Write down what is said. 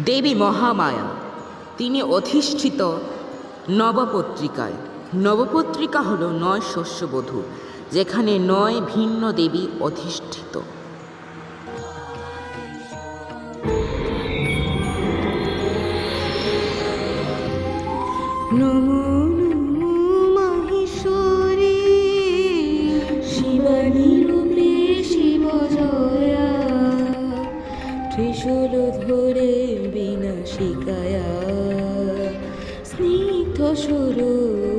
দেবী মহামায়া, তিনি অধিষ্ঠিত নবপত্রিকায়। নবপত্রিকা হল 9 শস্যবধূ, যেখানে 9 ভিন্ন দেবী অধিষ্ঠিত। নমো নমো মাহেশ্বরী, শিবানী রূপে শিবজয়া, ত্রিশূল ধরে বিনাশিকায়া, স্নিগ্ধ স্বরূপ